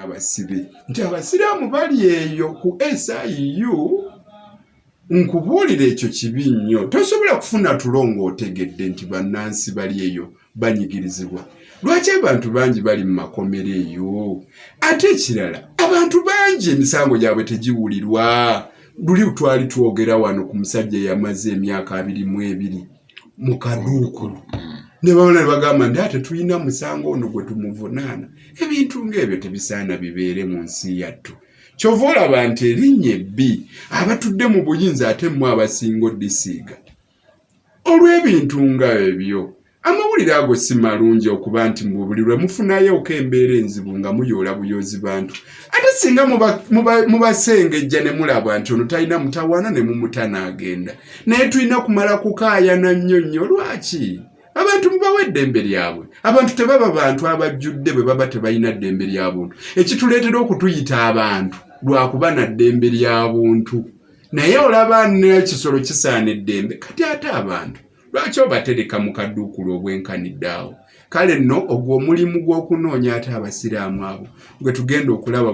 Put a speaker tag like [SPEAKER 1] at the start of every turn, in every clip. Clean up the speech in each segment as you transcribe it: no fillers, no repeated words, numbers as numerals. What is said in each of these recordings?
[SPEAKER 1] abasibe nti abasiraamu bali eyo ku SIU nkubuulira ekyo kibi nnyo. Tosobola kufuna tulo ng'otegedde nti bannansi bali eyo banyigirizibwa. Lwaki abantu bangi bali mu makomero eyo? Ate ekirala abantu bangi emisango gyabwe tegiwulirwa. Luli twali twogera wano ku musajja yamaze emyaka 22 mu kaduukulu. Ne bawona bagamba nti ate tulina musango ono gwe tumuvunaana. Ebintu ng'ebyo tebisaana bibeere mu nsi yattu. Kyova olaba nti erinnya ebbi abatudde mu buyinza ate mmwe abasinga oddisiiga. Olw'ebintu nga ebyo amawulire ago si malungi okuba nti mu buli lwe mufunayo okembeera enzibu nga muyoola buyoozi bantu. Ate singa mubasengejja ne mulaba nti ono talina mutawaana ne mumutanaagenda. Naye tulina kumala kukaayana nnyo. Lwaki? Abantu mubawa eddembe lyabwe. Abantu tebaba bantu abajjudde bwe baba tebalina ddembe lya buntu. Ekituleetera okutuyita abantu lwakuba na ddembe lya buntu. Naye olaba n'ekisolo kisaana eddembe kati ate abantu lwaki obatereka mu kadduukulu obwenkanidde awo? Kale nno ogwo omulimu gw'okunoonya ate abasiraamu abo gwe tugenda okulaba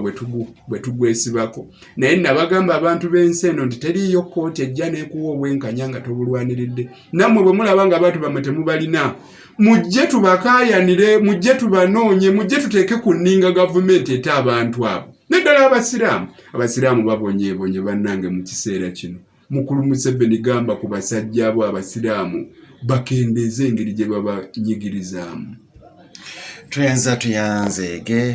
[SPEAKER 1] bwe tugwesibako. Naye nabagamba abantu b'ensi eno nti teriiyo kkooti ejja n'ekuwa obwenkanya nga tobulwaniridde. Nammwe bwe mulaba nga abantu bammwe temubalina, mujje tubakaayanire, mujje tubanoonye, mujje tuteeke ku nninga gavumenti ete abantu abo. Naddala abasiraamu babonyeebonye bannange mu kiseera kino. Mukulu Museveni gamba ku basajja abo abasiraamu bakendeeze engeri gye babanyigirizaamu.
[SPEAKER 2] Tuyanzeege